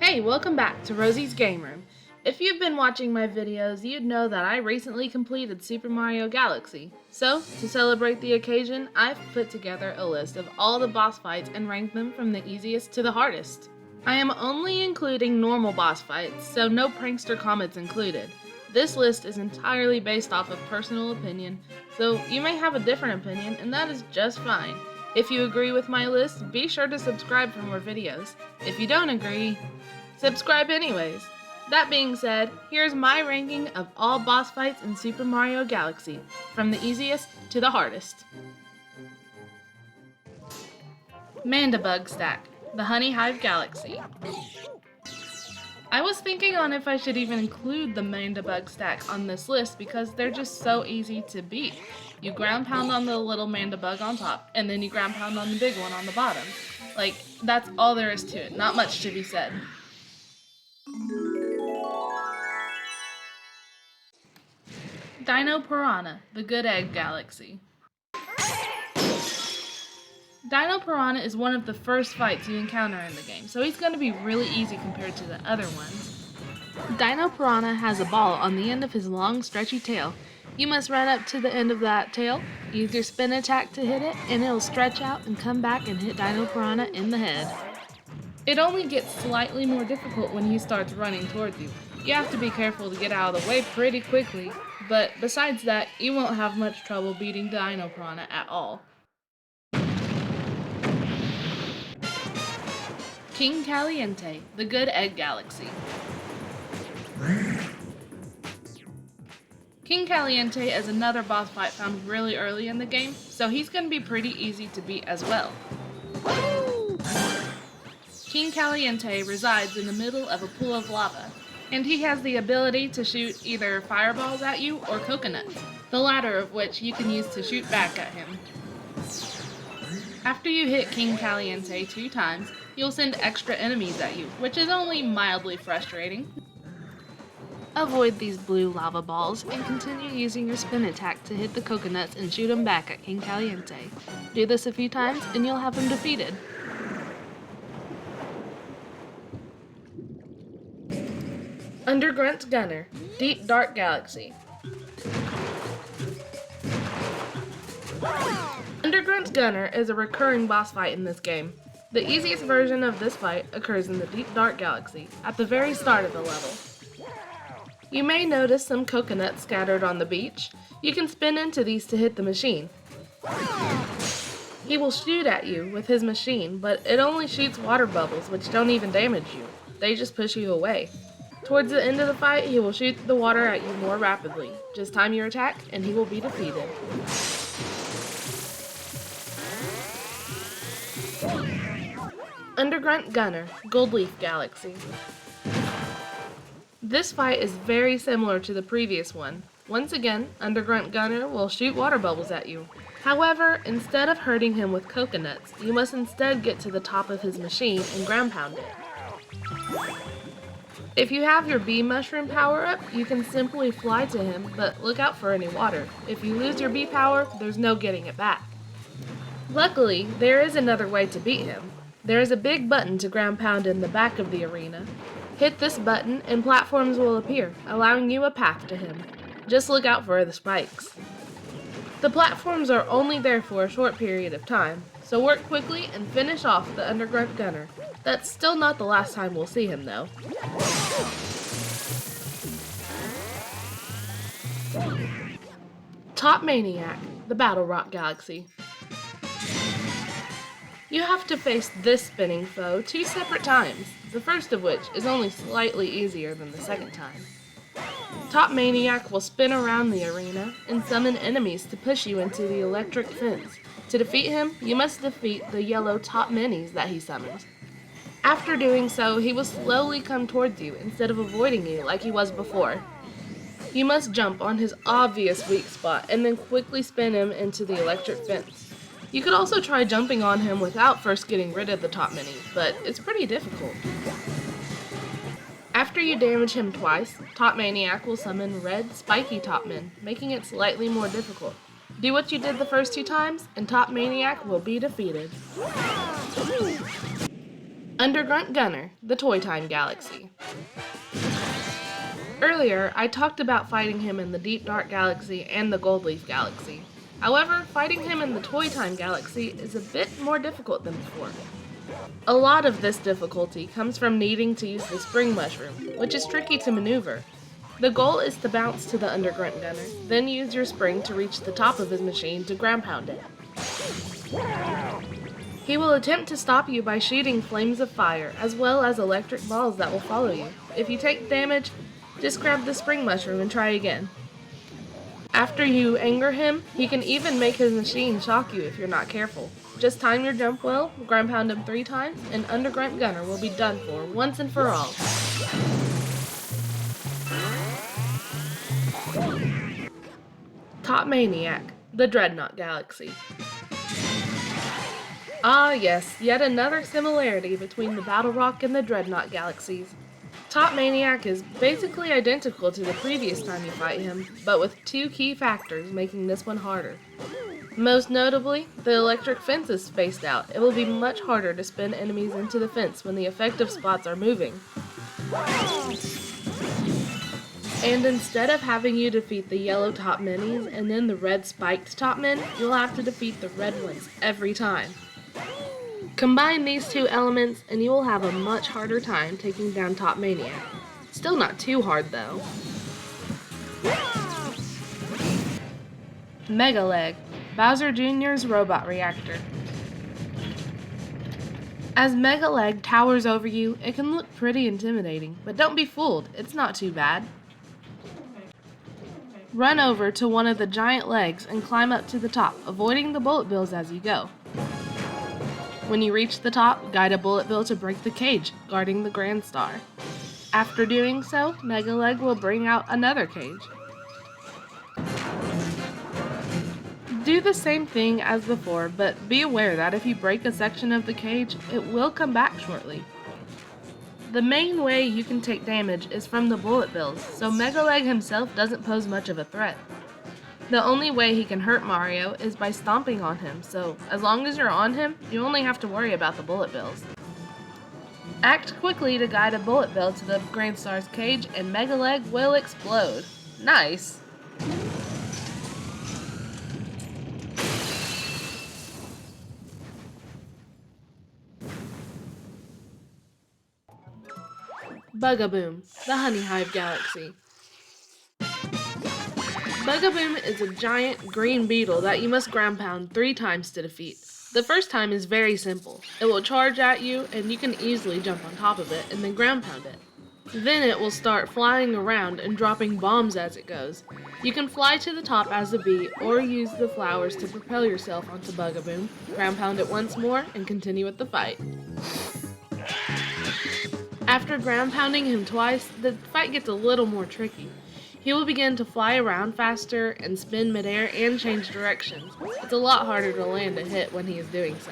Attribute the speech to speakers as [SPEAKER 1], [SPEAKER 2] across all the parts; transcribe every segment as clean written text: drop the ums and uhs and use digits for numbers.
[SPEAKER 1] Hey, welcome back to Rosie's Game Room. If you've been watching my videos, you'd know that I recently completed Super Mario Galaxy. So, to celebrate the occasion, I've put together a list of all the boss fights and ranked them from the easiest to the hardest. I am only including normal boss fights, so no prankster comments included. This list is entirely based off of personal opinion, so you may have a different opinion, and that is just fine. If you agree with my list, be sure to subscribe for more videos. If you don't agree, subscribe anyways. That being said, here's my ranking of all boss fights in Super Mario Galaxy, from the easiest to the hardest. Mandibug Stack, the Honey Hive Galaxy. I was thinking on if I should even include the Mandibug Stack on this list because they're just so easy to beat. You ground pound on the little Mandibug on top, and then you ground pound on the big one on the bottom. Like, that's all there is to it, not much to be said. Dino Piranha, the Good Egg Galaxy. Dino Piranha is one of the first fights you encounter in the game, so he's going to be really easy compared to the other ones. Dino Piranha has a ball on the end of his long, stretchy tail. You must run up to the end of that tail, use your spin attack to hit it, and it'll stretch out and come back and hit Dino Piranha in the head. It only gets slightly more difficult when he starts running towards you. You have to be careful to get out of the way pretty quickly, but besides that, you won't have much trouble beating Dino Piranha at all. King Caliente, the Good Egg Galaxy. King Caliente is another boss fight found really early in the game, so he's going to be pretty easy to beat as well. King Caliente resides in the middle of a pool of lava, and he has the ability to shoot either fireballs at you or coconuts, the latter of which you can use to shoot back at him. After you hit King Caliente 2 times, you'll send extra enemies at you, which is only mildly frustrating. Avoid these blue lava balls and continue using your spin attack to hit the coconuts and shoot them back at King Caliente. Do this a few times and you'll have him defeated. Undergrunt Gunner, Deep Dark Galaxy. Undergrunt Gunner is a recurring boss fight in this game. The easiest version of this fight occurs in the Deep Dark Galaxy, at the very start of the level. You may notice some coconuts scattered on the beach. You can spin into these to hit the machine. He will shoot at you with his machine, but it only shoots water bubbles, which don't even damage you. They just push you away. Towards the end of the fight, he will shoot the water at you more rapidly. Just time your attack, and he will be defeated. Undergrunt Gunner, Goldleaf Galaxy. This fight is very similar to the previous one. Once again, Undergrunt Gunner will shoot water bubbles at you. However, instead of hurting him with coconuts, you must instead get to the top of his machine and ground pound it. If you have your bee mushroom power up, you can simply fly to him, but look out for any water. If you lose your bee power, there's no getting it back. Luckily, there is another way to beat him. There is a big button to ground pound in the back of the arena. Hit this button and platforms will appear, allowing you a path to him. Just look out for the spikes. The platforms are only there for a short period of time, so work quickly and finish off the Undergrunt Gunner. That's still not the last time we'll see him though. Top Maniac, the Battle Rock Galaxy. You have to face this spinning foe 2 separate times, the first of which is only slightly easier than the second time. Top Maniac will spin around the arena and summon enemies to push you into the electric fence. To defeat him, you must defeat the yellow top minis that he summons. After doing so, he will slowly come towards you instead of avoiding you like he was before. You must jump on his obvious weak spot and then quickly spin him into the electric fence. You could also try jumping on him without first getting rid of the top mini, but it's pretty difficult. After you damage him twice, Top Maniac will summon red spiky Topmen, making it slightly more difficult. Do what you did the first 2 times, and Top Maniac will be defeated. Undergrunt Gunner, the Toy Time Galaxy. Earlier, I talked about fighting him in the Deep Dark Galaxy and the Goldleaf Galaxy. However, fighting him in the Toy Time Galaxy is a bit more difficult than before. A lot of this difficulty comes from needing to use the Spring Mushroom, which is tricky to maneuver. The goal is to bounce to the Undergrunt Gunner, then use your spring to reach the top of his machine to ground pound it. He will attempt to stop you by shooting flames of fire, as well as electric balls that will follow you. If you take damage, just grab the Spring Mushroom and try again. After you anger him, he can even make his machine shock you if you're not careful. Just time your jump well, ground pound him 3 times, and Undergrunt Gunner will be done for once and for all. Top Maniac, the Dreadnought Galaxy. Ah yes, yet another similarity between the Battle Rock and the Dreadnought Galaxies. Top Maniac is basically identical to the previous time you fight him, but with 2 key factors making this one harder. Most notably, the electric fence is spaced out. It will be much harder to spin enemies into the fence when the effective spots are moving. And instead of having you defeat the yellow top minis and then the red spiked top men, you'll have to defeat the red ones every time. Combine these 2 elements and you will have a much harder time taking down Top Maniac. Still not too hard though. Megaleg, Bowser Jr.'s robot reactor. As Megaleg towers over you, it can look pretty intimidating, but don't be fooled, it's not too bad. Run over to one of the giant legs and climb up to the top, avoiding the bullet bills as you go. When you reach the top, guide a bullet bill to break the cage, guarding the Grand Star. After doing so, Megaleg will bring out another cage. Do the same thing as before, but be aware that if you break a section of the cage, it will come back shortly. The main way you can take damage is from the bullet bills, so Megaleg himself doesn't pose much of a threat. The only way he can hurt Mario is by stomping on him, so as long as you're on him, you only have to worry about the bullet bills. Act quickly to guide a bullet bill to the Grand Star's cage and Megaleg will explode. Nice! Bugaboom, the Honey Hive Galaxy. Bugaboom is a giant green beetle that you must ground pound 3 times to defeat. The first time is very simple. It will charge at you and you can easily jump on top of it and then ground pound it. Then it will start flying around and dropping bombs as it goes. You can fly to the top as a bee or use the flowers to propel yourself onto Bugaboom, ground pound it once more, and continue with the fight. After ground pounding him twice, the fight gets a little more tricky. He will begin to fly around faster and spin midair and change directions. It's a lot harder to land a hit when he is doing so.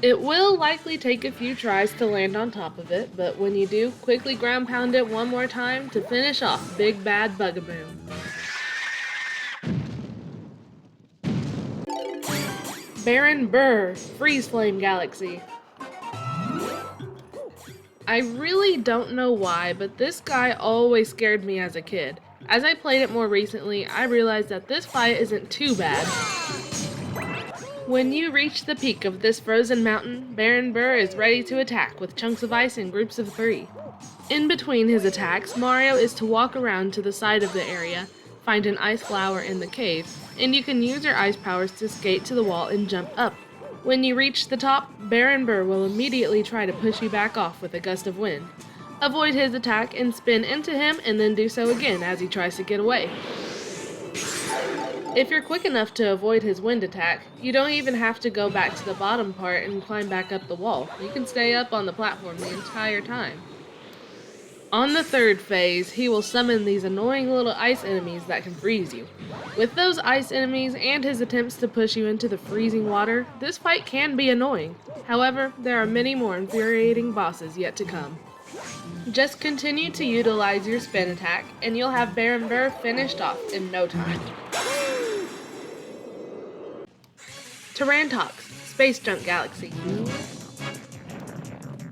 [SPEAKER 1] It will likely take a few tries to land on top of it, but when you do, quickly ground pound it one more time to finish off Big Bad Bugaboom. Baron Burr, Freeze Flame Galaxy. I really don't know why, but this guy always scared me as a kid. As I played it more recently, I realized that this fight isn't too bad. When you reach the peak of this frozen mountain, Baron Burr is ready to attack with chunks of ice in groups of 3. In between his attacks, Mario is to walk around to the side of the area, find an ice flower in the cave, and you can use your ice powers to skate to the wall and jump up. When you reach the top, Baron Burr will immediately try to push you back off with a gust of wind. Avoid his attack and spin into him and then do so again as he tries to get away. If you're quick enough to avoid his wind attack, you don't even have to go back to the bottom part and climb back up the wall. You can stay up on the platform the entire time. On the 3rd phase, he will summon these annoying little ice enemies that can freeze you. With those ice enemies and his attempts to push you into the freezing water, this fight can be annoying. However, there are many more infuriating bosses yet to come. Just continue to utilize your spin attack, and you'll have Baron Burr finished off in no time. Tarantox, Space Junk Galaxy.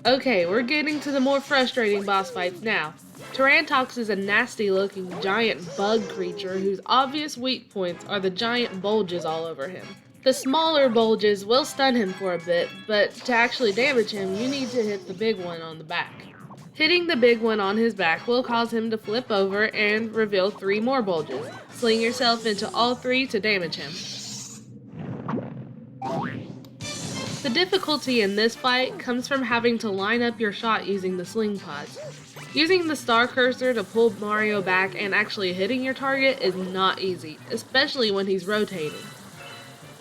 [SPEAKER 1] Okay, we're getting to the more frustrating boss fights now. Tarantox is a nasty-looking giant bug creature whose obvious weak points are the giant bulges all over him. The smaller bulges will stun him for a bit, but to actually damage him, you need to hit the big one on the back. Hitting the big one on his back will cause him to flip over and reveal 3 more bulges. Sling yourself into all 3 to damage him. The difficulty in this fight comes from having to line up your shot using the sling pods. Using the star cursor to pull Mario back and actually hitting your target is not easy, especially when he's rotating.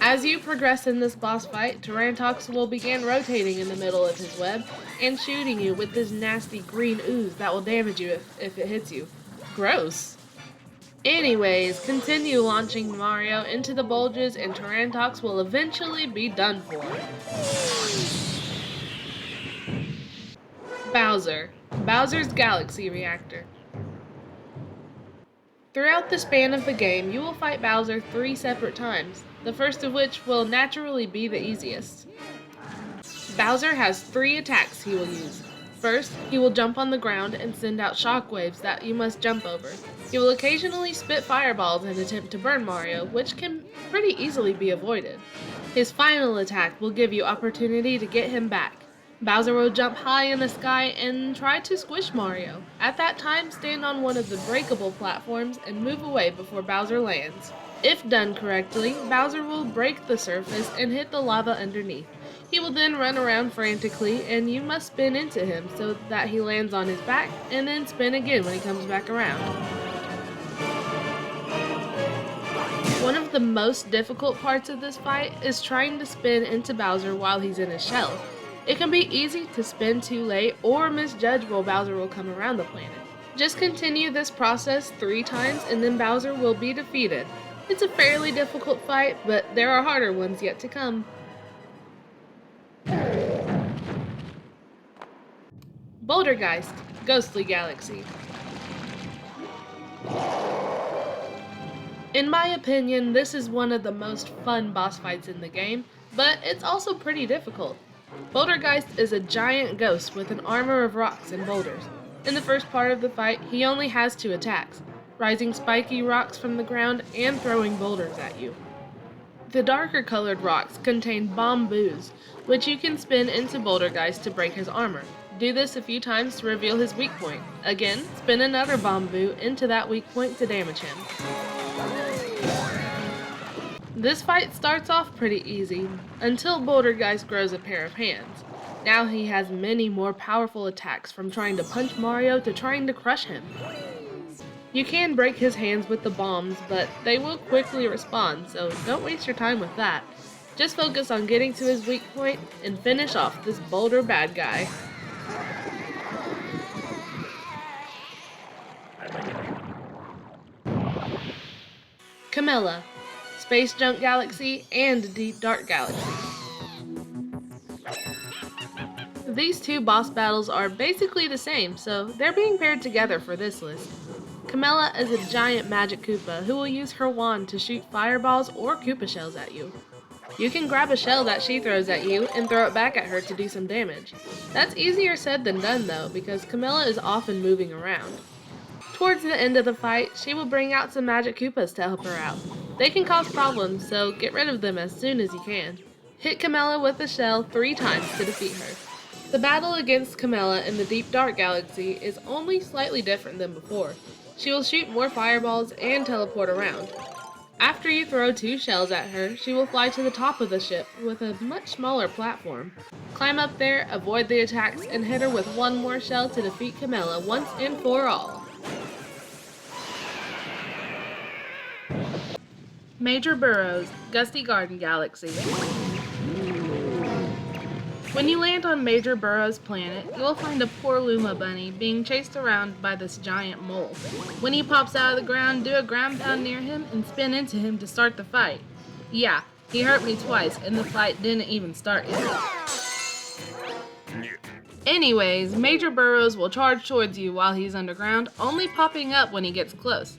[SPEAKER 1] As you progress in this boss fight, Tarantox will begin rotating in the middle of his web and shooting you with this nasty green ooze that will damage you if it hits you. Gross! Anyways, continue launching Mario into the bulges and Tarantox will eventually be done for. Bowser. Bowser's Galaxy Reactor. Throughout the span of the game, you will fight Bowser 3 separate times, the first of which will naturally be the easiest. Bowser has 3 attacks he will use. First, he will jump on the ground and send out shockwaves that you must jump over. He will occasionally spit fireballs and attempt to burn Mario, which can pretty easily be avoided. His final attack will give you opportunity to get him back. Bowser will jump high in the sky and try to squish Mario. At that time, stand on one of the breakable platforms and move away before Bowser lands. If done correctly, Bowser will break the surface and hit the lava underneath. He will then run around frantically, and you must spin into him so that he lands on his back, and then spin again when he comes back around. One of the most difficult parts of this fight is trying to spin into Bowser while he's in his shell. It can be easy to spin too late or misjudge while Bowser will come around the planet. Just continue this process 3 times and then Bowser will be defeated. It's a fairly difficult fight, but there are harder ones yet to come. Bouldergeist, Ghostly Galaxy. In my opinion, this is one of the most fun boss fights in the game, but it's also pretty difficult. Bouldergeist is a giant ghost with an armor of rocks and boulders. In the first part of the fight, he only has 2 attacks, rising spiky rocks from the ground and throwing boulders at you. The darker colored rocks contain bamboos, which you can spin into Bouldergeist to break his armor. Do this a few times to reveal his weak point. Again, spin another bamboo into that weak point to damage him. This fight starts off pretty easy, until Bouldergeist grows a pair of hands. Now he has many more powerful attacks, from trying to punch Mario to trying to crush him. You can break his hands with the bombs, but they will quickly respawn, so don't waste your time with that. Just focus on getting to his weak point and finish off this boulder bad guy. Camilla, Space Junk Galaxy, and Deep Dark Galaxy. These 2 boss battles are basically the same, so they're being paired together for this list. Camilla is a giant magic Koopa who will use her wand to shoot fireballs or Koopa shells at you. You can grab a shell that she throws at you and throw it back at her to do some damage. That's easier said than done though, because Camilla is often moving around. Towards the end of the fight, she will bring out some magic Koopas to help her out. They can cause problems, so get rid of them as soon as you can. Hit Camilla with a shell 3 times to defeat her. The battle against Camilla in the Deep Dark Galaxy is only slightly different than before. She will shoot more fireballs and teleport around. After you throw 2 shells at her, she will fly to the top of the ship with a much smaller platform. Climb up there, avoid the attacks, and hit her with 1 more shell to defeat Camilla once and for all. Major Burrows, Gusty Garden Galaxy. When you land on Major Burrows' planet, you will find a poor Luma bunny being chased around by this giant mole. When he pops out of the ground, do a ground pound near him and spin into him to start the fight. Yeah, he hurt me twice and the fight didn't even start yet. Anyways, Major Burrows will charge towards you while he's underground, only popping up when he gets close.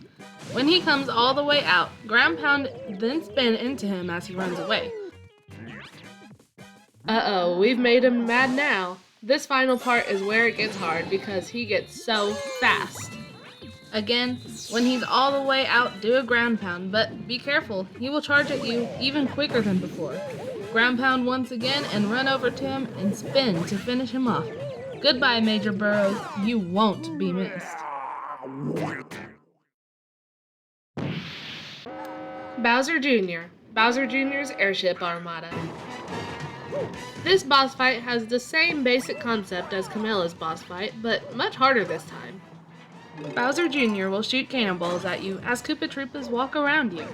[SPEAKER 1] When he comes all the way out, ground pound, then spin into him as he runs away. Uh-oh, we've made him mad now. This final part is where it gets hard because he gets so fast. Again, when he's all the way out, do a ground pound, but be careful, he will charge at you even quicker than before. Ground pound once again and run over to him and spin to finish him off. Goodbye, Major Burrows, you won't be missed. Bowser Jr., Bowser Jr.'s Airship Armada. This boss fight has the same basic concept as Camilla's boss fight, but much harder this time. Bowser Jr. will shoot cannonballs at you as Koopa Troopas walk around you.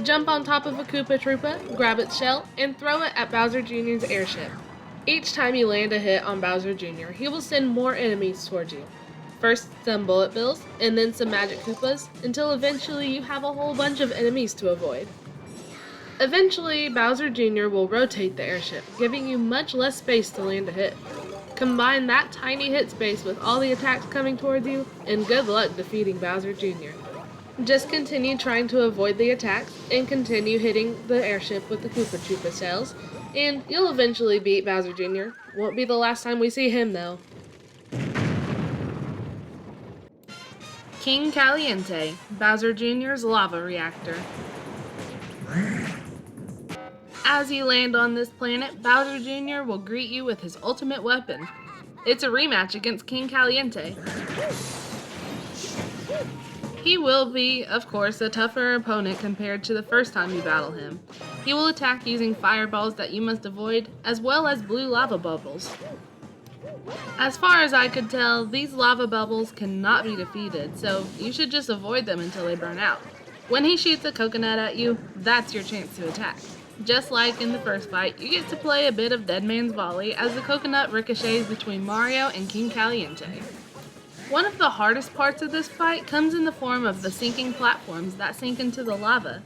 [SPEAKER 1] Jump on top of a Koopa Troopa, grab its shell, and throw it at Bowser Jr.'s airship. Each time you land a hit on Bowser Jr., he will send more enemies towards you. First some bullet bills, and then some magic Koopas, until eventually you have a whole bunch of enemies to avoid. Eventually, Bowser Jr. will rotate the airship, giving you much less space to land a hit. Combine that tiny hit space with all the attacks coming towards you, and good luck defeating Bowser Jr. Just continue trying to avoid the attacks, and continue hitting the airship with the Koopa Troopa shells, and you'll eventually beat Bowser Jr. Won't be the last time we see him, though. King Caliente, Bowser Jr.'s lava reactor. As you land on this planet, Bowser Jr. will greet you with his ultimate weapon. It's a rematch against King Caliente. He will be, of course, a tougher opponent compared to the first time you battle him. He will attack using fireballs that you must avoid, as well as blue lava bubbles. As far as I could tell, these lava bubbles cannot be defeated, so you should just avoid them until they burn out. When he shoots a coconut at you, that's your chance to attack. Just like in the first fight, you get to play a bit of Dead Man's Volley as the coconut ricochets between Mario and King Caliente. One of the hardest parts of this fight comes in the form of the sinking platforms that sink into the lava.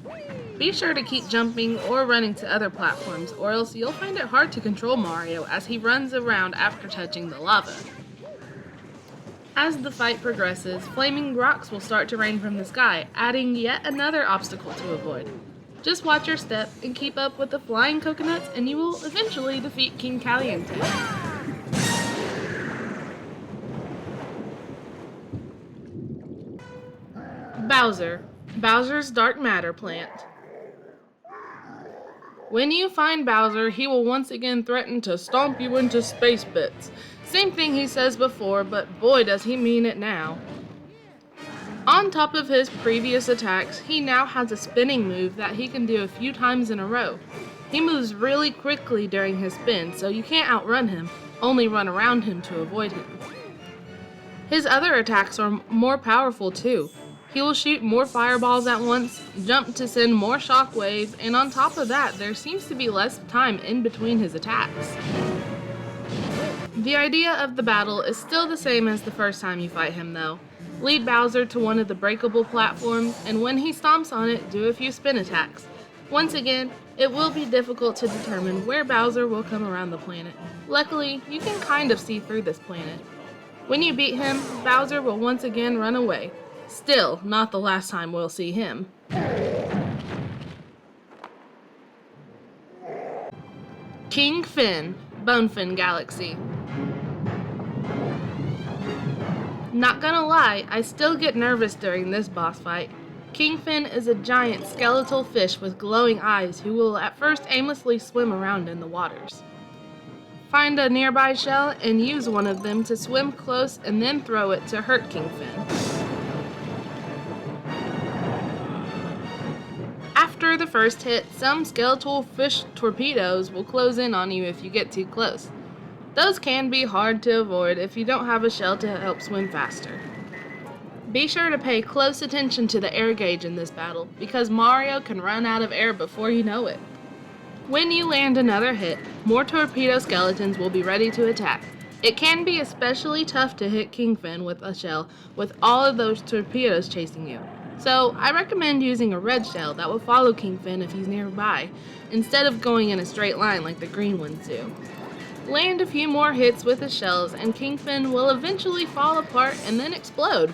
[SPEAKER 1] Be sure to keep jumping or running to other platforms, or else you'll find it hard to control Mario as he runs around after touching the lava. As the fight progresses, flaming rocks will start to rain from the sky, adding yet another obstacle to avoid. Just watch your step and keep up with the flying coconuts and you will eventually defeat King Caliente. Bowser, Bowser's Dark Matter Plant. When you find Bowser, he will once again threaten to stomp you into space bits. Same thing he says before, but boy does he mean it now. On top of his previous attacks, he now has a spinning move that he can do a few times in a row. He moves really quickly during his spin, so you can't outrun him, only run around him to avoid him. His other attacks are more powerful too. He will shoot more fireballs at once, jump to send more shockwaves, and on top of that, there seems to be less time in between his attacks. The idea of the battle is still the same as the first time you fight him though. Lead Bowser to one of the breakable platforms, and when he stomps on it, do a few spin attacks. Once again, it will be difficult to determine where Bowser will come around the planet. Luckily, you can kind of see through this planet. When you beat him, Bowser will once again run away. Still, not the last time we'll see him. King Fin, Bonefin Galaxy. Not gonna lie, I still get nervous during this boss fight. King Fin is a giant skeletal fish with glowing eyes who will at first aimlessly swim around in the waters. Find a nearby shell and use one of them to swim close and then throw it to hurt King Fin. After the first hit, some skeletal fish torpedoes will close in on you if you get too close. Those can be hard to avoid if you don't have a shell to help swim faster. Be sure to pay close attention to the air gauge in this battle, because Mario can run out of air before you know it. When you land another hit, more torpedo skeletons will be ready to attack. It can be especially tough to hit King Fin with a shell with all of those torpedoes chasing you. So I recommend using a red shell that will follow King Fin if he's nearby, instead of going in a straight line like the green ones do. Land a few more hits with his shells and King Fin will eventually fall apart and then explode.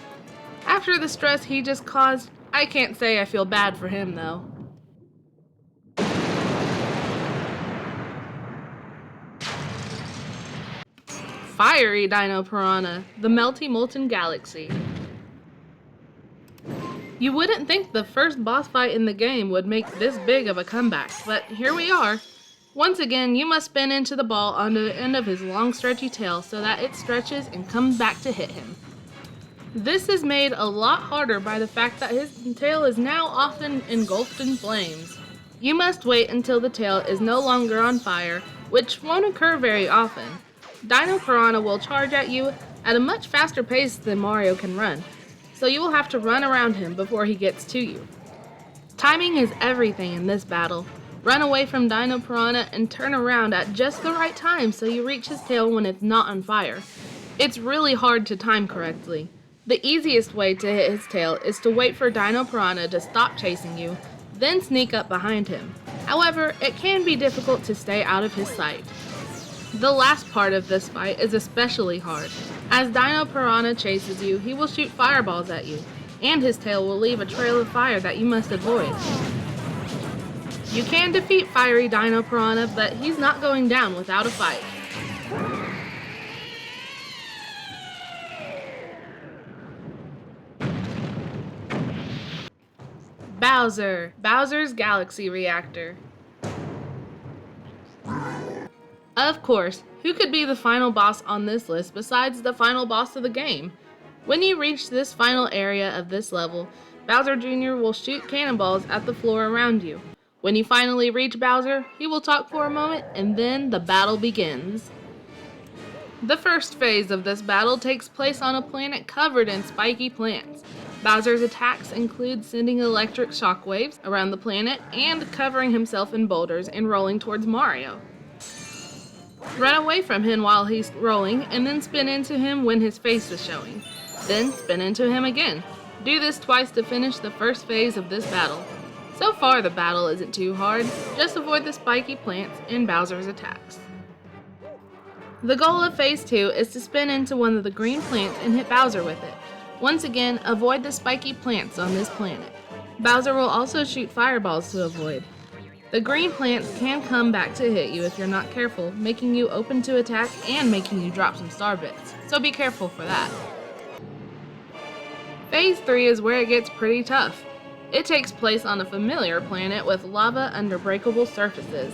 [SPEAKER 1] After the stress he just caused, I can't say I feel bad for him though. Fiery Dino Piranha, the Melty Molten Galaxy. You wouldn't think the first boss fight in the game would make this big of a comeback, but here we are. Once again, you must spin into the ball onto the end of his long stretchy tail so that it stretches and comes back to hit him. This is made a lot harder by the fact that his tail is now often engulfed in flames. You must wait until the tail is no longer on fire, which won't occur very often. Dino Piranha will charge at you at a much faster pace than Mario can run, so you will have to run around him before he gets to you. Timing is everything in this battle. Run away from Dino Piranha and turn around at just the right time so you reach his tail when it's not on fire. It's really hard to time correctly. The easiest way to hit his tail is to wait for Dino Piranha to stop chasing you, then sneak up behind him. However, it can be difficult to stay out of his sight. The last part of this fight is especially hard. As Dino Piranha chases you, he will shoot fireballs at you, and his tail will leave a trail of fire that you must avoid. You can defeat Fiery Dino Piranha, but he's not going down without a fight. Bowser, Bowser's Galaxy Reactor. Of course, who could be the final boss on this list besides the final boss of the game? When you reach this final area of this level, Bowser Jr. will shoot cannonballs at the floor around you. When you finally reach Bowser, he will talk for a moment and then the battle begins. The first phase of this battle takes place on a planet covered in spiky plants. Bowser's attacks include sending electric shockwaves around the planet and covering himself in boulders and rolling towards Mario. Run away from him while he's rolling and then spin into him when his face is showing. Then spin into him again. Do this twice to finish the first phase of this battle. So far the battle isn't too hard, just avoid the spiky plants and Bowser's attacks. The goal of phase 2 is to spin into one of the green plants and hit Bowser with it. Once again, avoid the spiky plants on this planet. Bowser will also shoot fireballs to avoid. The green plants can come back to hit you if you're not careful, making you open to attack and making you drop some star bits, so be careful for that. Phase 3 is where it gets pretty tough. It takes place on a familiar planet with lava under breakable surfaces.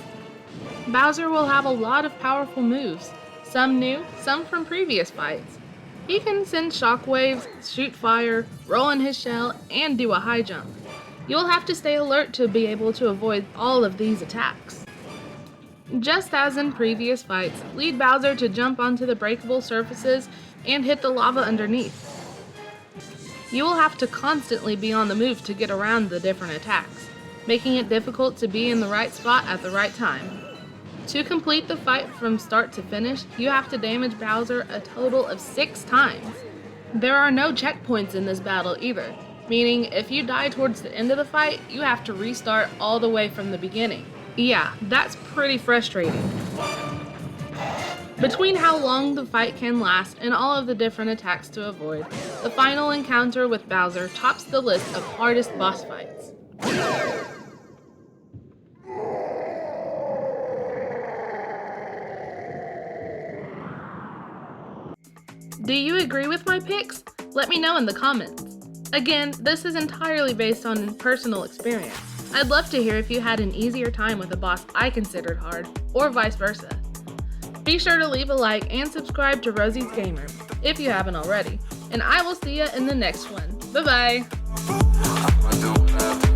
[SPEAKER 1] Bowser will have a lot of powerful moves, some new, some from previous fights. He can send shockwaves, shoot fire, roll in his shell, and do a high jump. You'll have to stay alert to be able to avoid all of these attacks. Just as in previous fights, lead Bowser to jump onto the breakable surfaces and hit the lava underneath. You will have to constantly be on the move to get around the different attacks, making it difficult to be in the right spot at the right time. To complete the fight from start to finish, you have to damage Bowser a total of 6 times. There are no checkpoints in this battle either, meaning if you die towards the end of the fight, you have to restart all the way from the beginning. Yeah, that's pretty frustrating. Between how long the fight can last and all of the different attacks to avoid, the final encounter with Bowser tops the list of hardest boss fights. Do you agree with my picks? Let me know in the comments. Again, this is entirely based on personal experience. I'd love to hear if you had an easier time with a boss I considered hard, or vice versa. Be sure to leave a like and subscribe to Rosie's Gamer if you haven't already. And I will see you in the next one. Bye bye!